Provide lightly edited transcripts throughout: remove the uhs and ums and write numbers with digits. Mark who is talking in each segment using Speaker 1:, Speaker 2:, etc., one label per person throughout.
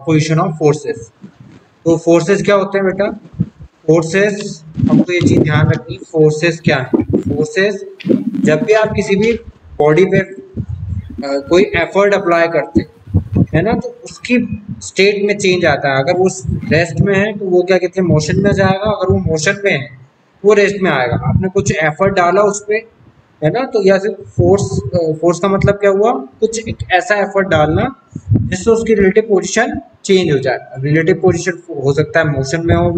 Speaker 1: Composition of forces. तो forces क्या होते हैं बेटा? फोर्सेस, हमको ये चीज ध्यान रखनी, फोर्सेस क्या है? फोर्सेस जब भी आप किसी भी बॉडी पे कोई एफर्ट अप्लाई करते है ना, तो उसकी स्टेट में चेंज आता है। अगर वो रेस्ट में है तो वो क्या कहते हैं, मोशन में जाएगा। अगर वो मोशन में है वो रेस्ट में आएगा। आपने कुछ एफर्ट डाला उस पे, है ना, तो या फिर फोर्स, फोर्स का मतलब क्या हुआ? कुछ एक ऐसा एफर्ट डालना जिससे उसकी रिलेटिव पोजीशन चेंज हो जाए। रिलेटिव पोजीशन हो सकता है मोशन में हो,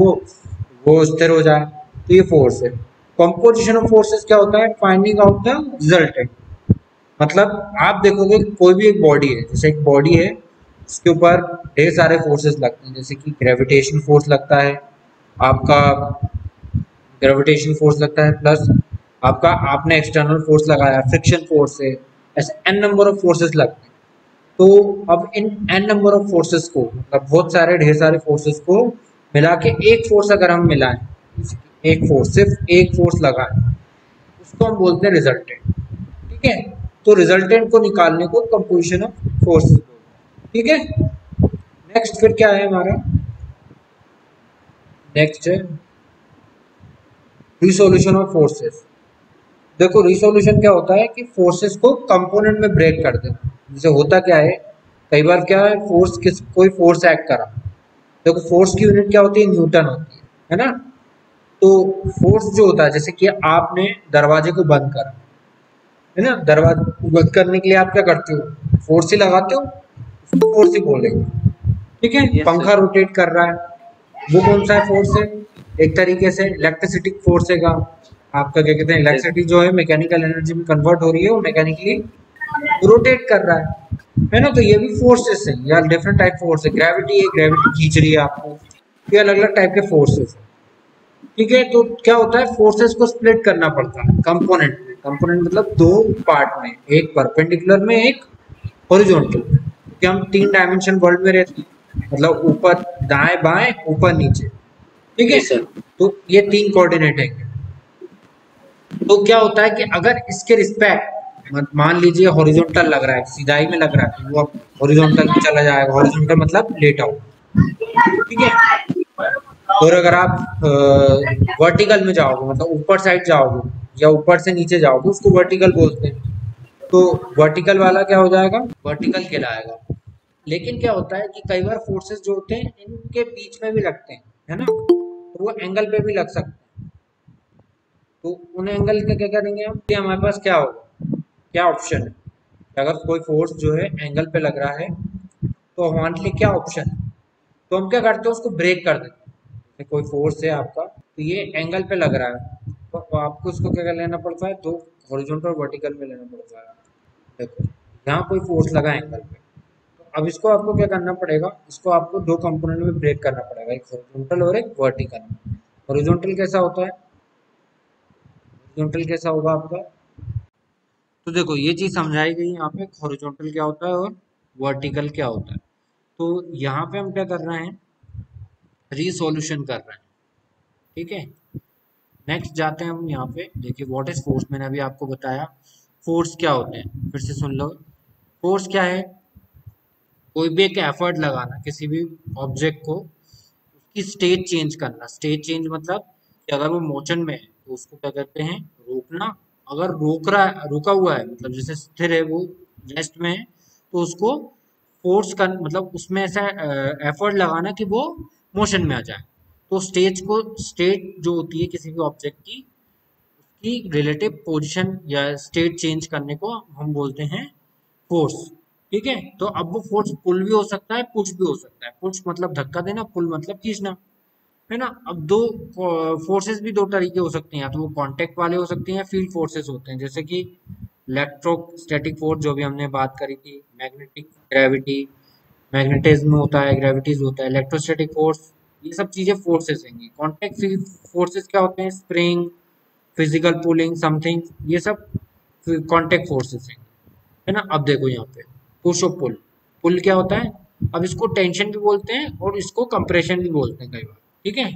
Speaker 1: वो स्थिर हो जाए, तो ये फोर्स है। कंपोजिशन ऑफ फोर्सेस क्या होता है? Finding out the resultant. मतलब आप देखोगे कोई भी एक बॉडी है, जैसे एक बॉडी है इसके ऊपर ढेर सारे फोर्सेस लगते हैं, जैसे कि ग्रेविटेशन फोर्स लगता है आपका, ग्रेविटेशन फोर्स लगता है, प्लस आपका आपने एक्सटर्नल फोर्स लगाया, फ्रिक्शन फोर्स है, ऐसे एन नंबर ऑफ फोर्सेस लगते हैं। तो अब in an number of forces को, मतलब बहुत सारे ढेर सारे फोर्सेस को मिला के एक फोर्स अगर हम मिलाएं, एक फोर्स, सिर्फ एक फोर्स लगाएं, उसको हम बोलते हैं रिजल्टेंट। ठीक है, तो रिजल्टेंट को निकालने को कंपोजिशन ऑफ फोर्सेस बोलते हैं। ठीक है, नेक्स्ट फिर क्या है हमारा? नेक्स्ट है रिसोल्यूशन ऑफ फोर्सेस। देखो रिसोल्यूशन क्या होता है कि फोर्सेस को कंपोनेंट में ब्रेक कर देना। जैसे होता क्या है, कई बार क्या है, फोर्स कोई फोर्स एक्ट करा, देखो फोर्स की यूनिट क्या होती है? न्यूटन होती है ना। तो फोर्स जो होता है, जैसे कि आपने दरवाजे को बंद करा, है ना, दरवाजा बंद करने के लिए आप क्या करते हो? फोर्स ही लगाते हो, उसको फोर्स ही बोलेंगे। ठीक है,
Speaker 2: यस
Speaker 1: पंखा
Speaker 2: सर।
Speaker 1: रोटेट कर रहा है, वो कौन सा है? फोर्स है। एक तरीके से इलेक्ट्रिसिटी फोर्स है का, आपका क्या कहते हैं,
Speaker 2: यस।
Speaker 1: इलेक्ट्रिसिटी जो है मैकेनिकल एनर्जी में कन्वर्ट हो रही है, वो मैकेनिकली रोटेट कर रहा है ना। तो ये भी फोर्सेस है, या डिफरेंट टाइप फोर्स है। ग्रेविटी है, ग्रेविटी खींच रही है आपको, ये अलग अलग टाइप के फोर्सेस है। ठीक है, तो क्या होता है, फोर्सेस को स्प्लिट करना पड़ता है कंपोनेंट में। कंपोनेंट मतलब दो पार्ट में, एक परपेंडिकुलर में, एक हॉरिजॉन्टल में, क्योंकि हम 3 डायमेंशन वर्ल्ड में रहते हैं, मतलब ऊपर दाएं बाएं ऊपर नीचे। ठीक है,
Speaker 2: यस सर।
Speaker 1: तो ये 3 कोऑर्डिनेट है। तो क्या होता है कि अगर इसके रिस्पेक्ट, मान लीजिए हॉरिजॉन्टल लग रहा है, सीधाई में लग रहा है, तो वो हॉरिजॉन्टल में चला जाएगा। हॉरिजॉन्टल मतलब लेट आउट। ठीक है, और अगर आप वर्टिकल में जाओगे, मतलब ऊपर साइड जाओगे या ऊपर से नीचे जाओगे, उसको वर्टिकल बोलते हैं। तो वर्टिकल वाला क्या हो जाएगा? वर्टिकल कहलाएगा। लेकिन क्या होता है कि कई बार फोर्सेस जो होते हैं इनके बीच में भी लगते हैं, है ना, तो वो एंगल पे भी लग सकते हैं। तो उन एंगल का क्या करेंगे हम? कि हमारे पास क्या होगा, क्या ऑप्शन है कि अगर कोई फोर्स जो है एंगल पे लग रहा है तो हमारे लिए क्या ऑप्शन है? तो हम क्या करते हैं, उसको ब्रेक कर देते हैं। जैसे कोई फोर्स है आपका, तो ये एंगल पे लग रहा है, तो आपको उसको क्या कर लेना पड़ता है? दो हॉरिजॉन्टल और वर्टिकल में लेना पड़ता है। देखो यहाँ कोई फोर्स लगा एंगल पे, तो अब इसको आपको क्या करना पड़ेगा? इसको आपको दो कंपोनेंट में ब्रेक करना पड़ेगा, एक हॉरिजॉन्टल और एक वर्टिकल। हॉरिजॉन्टल कैसा होता है? हॉरिजॉन्टल कैसा होगा आपका? तो देखो ये चीज समझाई गई यहाँ पे, हॉरिजॉन्टल क्या होता है और वर्टिकल क्या होता है। तो यहाँ पे हम क्या कर रहे हैं? रीसोल्यूशन कर रहे हैं। ठीक है, नेक्स्ट जाते हैं हम यहाँ पे। देखिए व्हाट इज फोर्स, मैंने अभी आपको बताया फोर्स क्या होते हैं, फिर से सुन लो। फोर्स क्या है? कोई भी एक एफर्ट लगाना किसी भी ऑब्जेक्ट को, उसकी स्टेट चेंज करना। स्टेट चेंज मतलब कि अगर वो मोशन में है तो उसको क्या कहते हैं? रोकना। अगर रुका हुआ है, मतलब जैसे स्थिर है, वो रेस्ट में है, तो उसको फोर्स कर, मतलब उसमें ऐसा एफर्ट लगाना कि वो मोशन में आ जाए। तो स्टेट जो होती है किसी भी ऑब्जेक्ट की रिलेटिव पोजीशन या स्टेट चेंज करने को हम बोलते हैं फोर्स। ठीक है, तो अब वो फोर्स पुल भी हो सकता है, पुश भी हो सकता है। पुश मतलब धक्का देना, पुल मतलब खींचना, है ना। अब दो फोर्सेस भी दो तरीके हो सकते हैं, या तो वो कांटेक्ट वाले हो सकते हैं या फील्ड फोर्सेस होते हैं, जैसे कि इलेक्ट्रोस्टैटिक फोर्स जो भी हमने बात करी थी, मैग्नेटिक ग्रेविटी, मैग्नेटिज्म होता है, ग्रेविटीज होता है, इलेक्ट्रोस्टैटिक फोर्स, ये सब चीजें फोर्सेस हैं। कांटेक्ट फील्ड फोर्सेस क्या होते हैं? स्प्रिंग, फिजिकल पुलिंग समथिंग, ये सब कांटेक्ट फोर्सेस हैं, है ना। अब देखो यहाँ पे पुश और पुल। पुल क्या होता है? अब इसको टेंशन भी बोलते हैं और इसको कंप्रेशन भी बोलते हैं कई बार। ठीक है,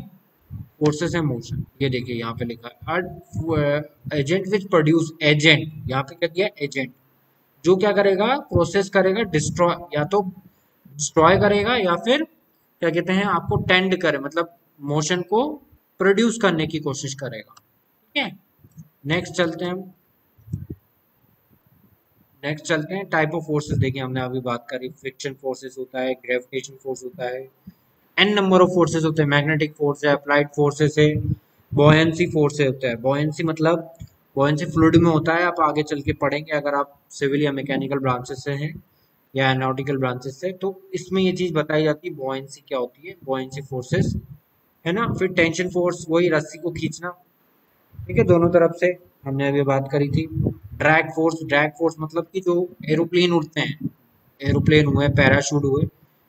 Speaker 1: फोर्सेस है मोशन। ये देखिए यहाँ पे लिखा है एजेंट विच प्रोड्यूस, एजेंट यहाँ पे क्या दिया? एजेंट जो क्या करेगा? प्रोसेस करेगा, डिस्ट्रॉय या तो डिस्ट्रॉय करेगा या फिर क्या कहते हैं आपको टेंड करे, मतलब मोशन को प्रोड्यूस करने की कोशिश करेगा। ठीक है, नेक्स्ट चलते हैं। टाइप ऑफ फोर्सेस देखिए, हमने अभी बात करी, फ्रिक्शन फोर्सेस होता है, ग्रेविटेशन फोर्स होता है, एन नंबर ऑफ फोर्सेस होते हैं, मैग्नेटिक फोर्स है, अप्लाइड फोर्सेस है, बॉयंसी फोर्स होता है। बॉयंसी मतलब बॉयंसी फ्लूइड में होता है, आप आगे चल के पढ़ेंगे अगर आप सिविल या मैकेनिकल ब्रांचेस से हैं या एरोनॉटिकल ब्रांचेस से, तो इसमें ये चीज बताई जाती है बॉयंसी क्या होती है, बॉयंसी फोर्सेस है ना। फिर टेंशन फोर्स, वही रस्सी को खींचना, ठीक है, दोनों तरफ से, हमने अभी बात करी थी। ड्रैग फोर्स मतलब कि जो एरोप्लेन उड़ते हैं, एरोप्लेन हुए, पैराशूट हुए,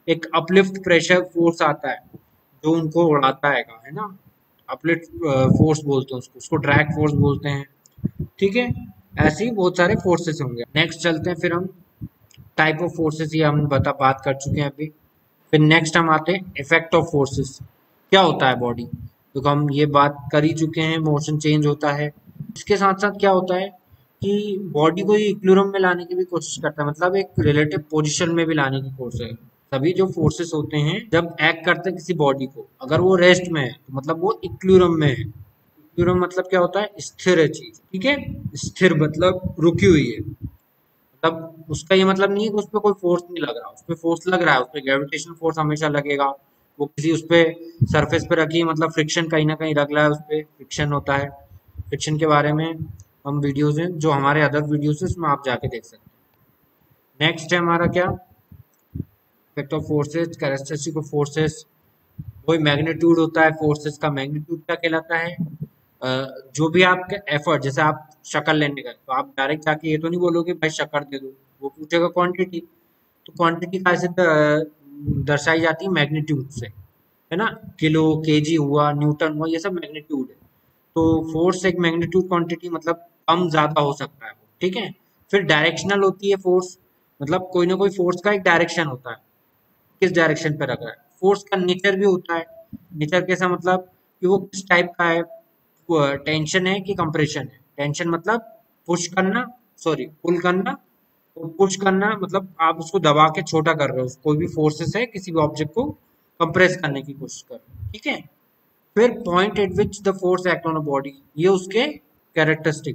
Speaker 1: एक अपलिफ्ट प्रेशर फोर्स आता है जो उनको उड़ाता है ना, अपलिफ्ट फोर्स बोलते हैं उसको ड्रैग फोर्स बोलते हैं। ठीक है, ऐसे ही बहुत सारे फोर्सेस होंगे। नेक्स्ट चलते हैं फिर हम टाइप ऑफ फोर्सेस, ये हम बात कर चुके हैं अभी। फिर नेक्स्ट हम आते हैं इफेक्ट ऑफ फोर्सेस, क्या होता है बॉडी, तो हम ये बात कर ही चुके हैं, मोशन चेंज होता है। इसके साथ साथ क्या होता है कि बॉडी को इक्विलिब्रियम में लाने की भी कोशिश करता है, मतलब एक रिलेटिव पोजीशन में भी लाने की कोशिश है। सभी जो फोर्सेस होते हैं जब एक्ट करते हैं किसी बॉडी को, अगर वो रेस्ट में है तो मतलब वो इक्विलिब्रियम में है। इक्विलिब्रियम मतलब क्या होता है, स्थिर है चीज, ठीक है, स्थिर मतलब रुकी हुई है। मतलब उसका ये मतलब नहीं है कि उस पर कोई फोर्स नहीं लग रहा, उस पर फोर्स लग रहा है, उस पर ग्रेविटेशनल फोर्स हमेशा लगेगा। वो किसी उस पे सरफेस पे रखी है, मतलब फ्रिक्शन कहीं ना कहीं लग रहा है, उस पर फ्रिक्शन होता है। फ्रिक्शन के बारे में हम वीडियोज हैं जो हमारे अदर वीडियोज है उसमें आप जाके देख सकते हैं। नेक्स्ट है हमारा क्या, effect of forces, characteristic of forces, वही मैग्नीट्यूड होता है फोर्सेस का। मैग्नीट्यूड क्या कहलाता है, जो भी आपका एफर्ट, जैसे आप शक्कर लेने गए तो आप डायरेक्ट जाके ये तो नहीं बोलोगे भाई शक्कर दे दो, वो पूछेगा क्वांटिटी, तो क्वांटिटी का ऐसे दर्शाई जाती है मैग्नीट्यूड से, है ना, किलो, केजी हुआ, न्यूटन हुआ, ये सब मैग्नीट्यूड है। तो फोर्स एक मैग्नीट्यूड क्वांटिटी, मतलब कम ज्यादा हो सकता है, ठीक है। फिर डायरेक्शनल होती है फोर्स, मतलब कोई ना कोई फोर्स का एक डायरेक्शन होता है, किस डायरेक्शन पे रख रहा है। फोर्स का नेचर भी होता है, नेचर कैसा मतलब कि वो किस टाइप का है, टेंशन है कि कंप्रेशन है। टेंशन मतलब पुश करना, सॉरी पुल करना, और पुश करना मतलब आप उसको दबा के छोटा कर रहे हो, कोई भी फोर्सेस है किसी भी ऑब्जेक्ट को कंप्रेस करने की कोशिश कर रहे हो, ठीक है। फिर point eight which the force act on a body, ये उसके कैरेक्टरिस्टिक